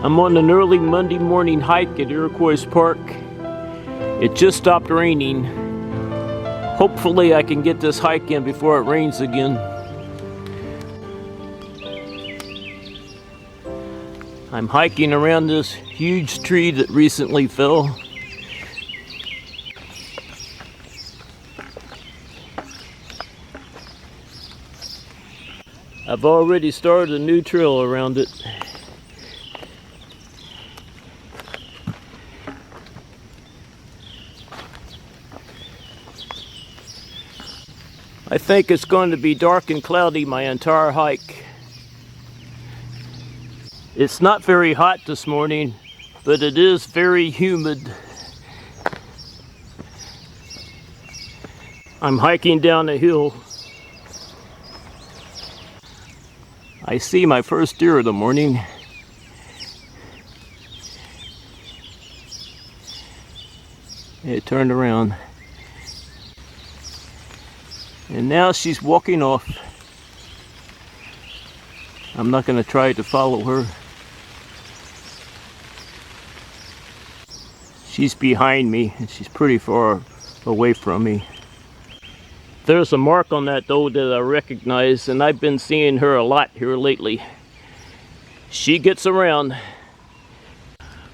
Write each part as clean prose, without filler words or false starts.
I'm on an early Monday morning hike at Iroquois Park. It just stopped raining. Hopefully I can get this hike in before it rains again. I'm hiking around this huge tree that recently fell. I've already started a new trail around it. I think it's going to be dark and cloudy my entire hike. It's not very hot this morning, but it is very humid. I'm hiking down a hill. I see my first deer of the morning. It turned around. And now she's walking off. I'm not going to try to follow her. She's behind me and she's pretty far away from me. There's a mark on that doe that I recognize, and I've been seeing her a lot here lately. She gets around.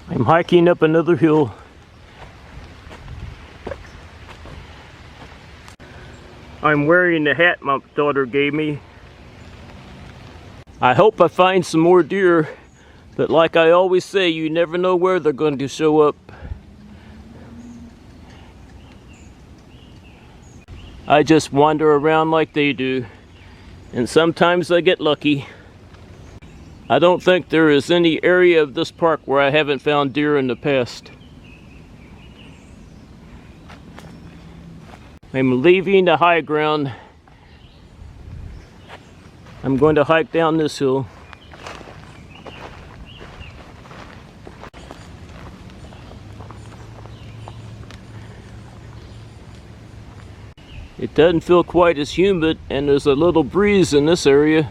I'm hiking up another hill. I'm wearing the hat my daughter gave me. I hope I find some more deer, but like I always say, you never know where they're going to show up. I just wander around like they do, and sometimes I get lucky. I don't think there is any area of this park where I haven't found deer in the past. I'm leaving the high ground. I'm going to hike down this hill. It doesn't feel quite as humid, and there's a little breeze in this area.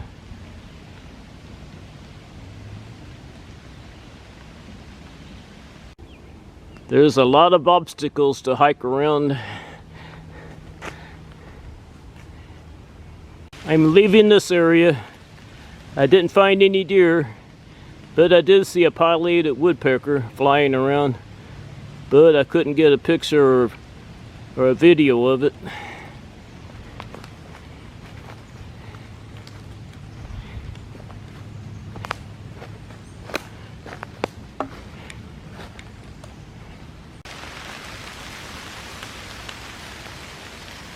There's a lot of obstacles to hike around. I'm leaving this area. I didn't find any deer, but I did see a pileated woodpecker flying around, but I couldn't get a picture or a video of it.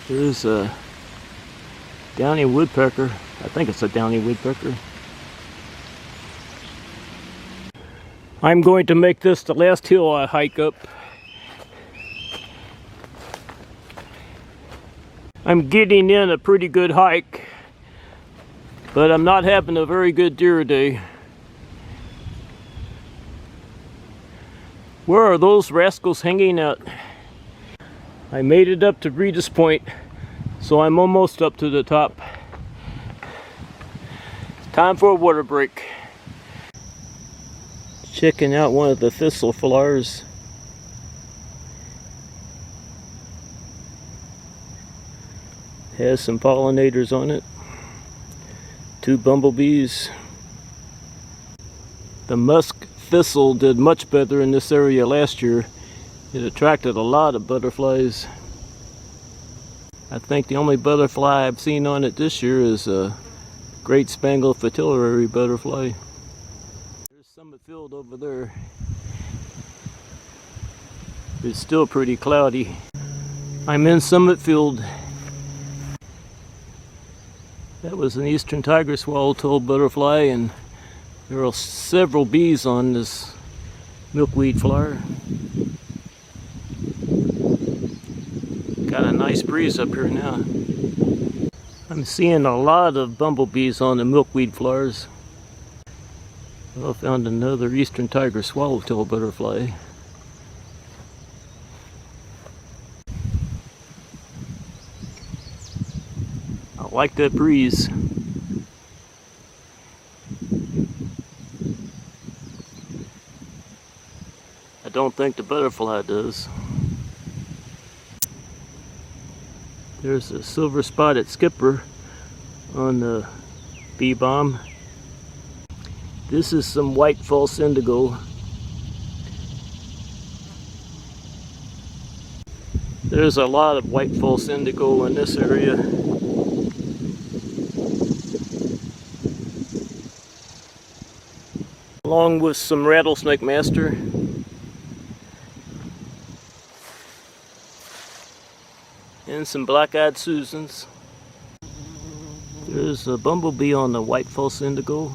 There's a downy woodpecker. I think it's a downy woodpecker. I'm going to make this the last hill I hike up. I'm getting in a pretty good hike, but I'm not having a very good deer day. Where are those rascals hanging out? I made it up to Breeders' Point, so I'm almost up to the top. Time for a water break. Checking out one of the thistle flowers. Has some pollinators on it. 2 bumblebees. The musk thistle did much better in this area last year. It attracted a lot of butterflies. I think the only butterfly I've seen on it this year is a great spangled fritillary butterfly. There's Summit Field over there. It's still pretty cloudy. I'm in Summit Field. That was an eastern tiger swallowtail butterfly, and there are several bees on this milkweed flower. Got a nice breeze up here now. I'm seeing a lot of bumblebees on the milkweed flowers. I found another eastern tiger swallowtail butterfly. I like that breeze. think the butterfly does. There's a silver spotted skipper on the bee balm. This is some white false indigo. There's a lot of white false indigo in this area. Along with some rattlesnake master. And some black-eyed Susans. There's a bumblebee on the white false indigo.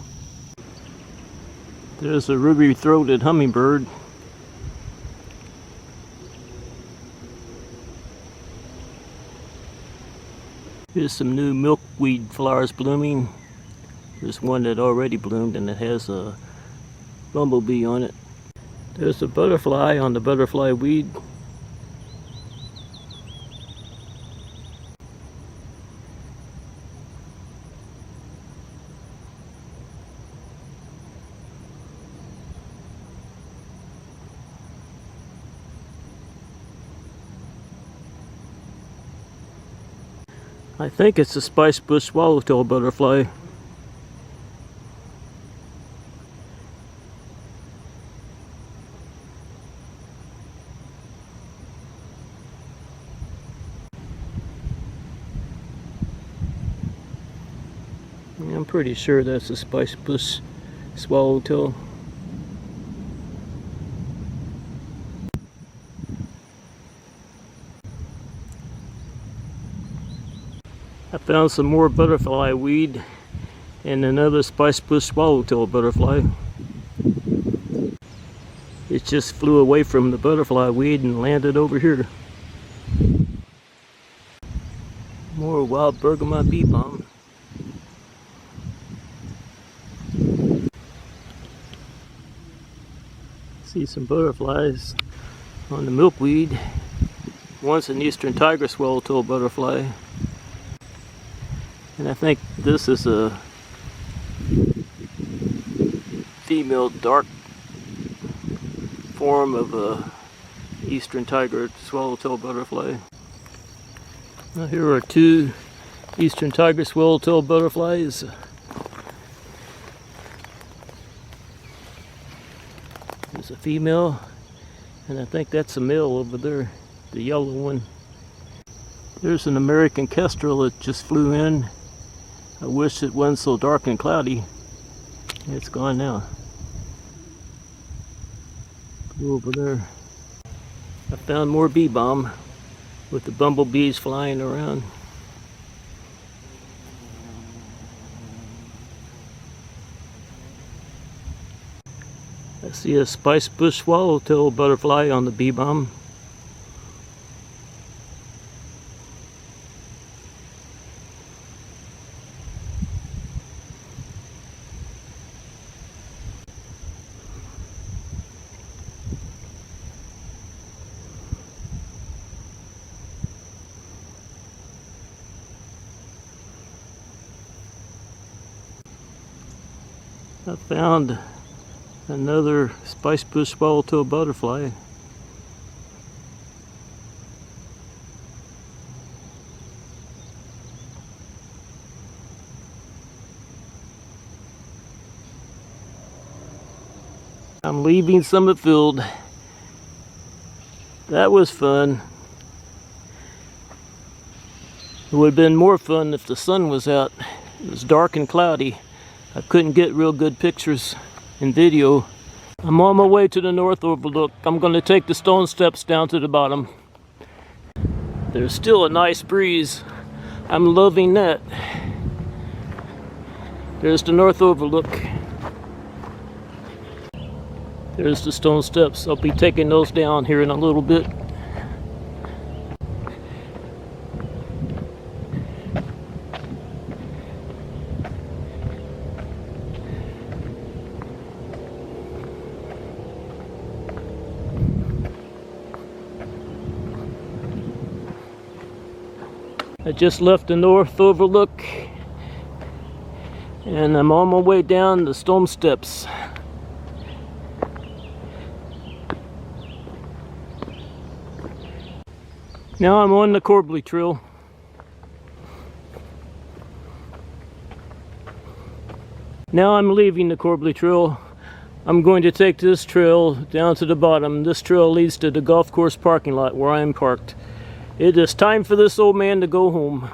There's a ruby-throated hummingbird. Here's some new milkweed flowers blooming. There's one that already bloomed and it has a bumblebee on it. There's a butterfly on the butterfly weed. I think it's a spice bush swallowtail butterfly. I'm pretty sure that's a spice bush swallowtail. I found some more butterfly weed and another spice bush swallowtail butterfly. It just flew away from the butterfly weed and landed over here. More wild bergamot bee balm. See some butterflies on the milkweed. One's an eastern tiger swallowtail butterfly. And I think this is a female dark form of a eastern tiger swallowtail butterfly. Now here are two eastern tiger swallowtail butterflies. There's a female, and I think that's a male over there, the yellow one. There's an American kestrel that just flew in. I wish it wasn't so dark and cloudy. It's gone now. Go over there. I found more bee balm with the bumblebees flying around. I see a spice bush swallowtail butterfly on the bee balm. I found another spice bush swallowtail butterfly. I'm leaving Summit Field. That was fun. It would have been more fun if the sun was out. It was dark and cloudy. I couldn't get real good pictures and video. I'm on my way to the north overlook. I'm going to take the stone steps down to the bottom. There's still a nice breeze. I'm loving that. There's the north overlook. There's the stone steps. I'll be taking those down here in a little bit. I just left the north overlook and I'm on my way down the stone steps. Now I'm on the Corbly Trail. Now I'm leaving the Corbly Trail. I'm going to take this trail down to the bottom. This trail leads to the golf course parking lot where I'm parked. It is time for this old man to go home.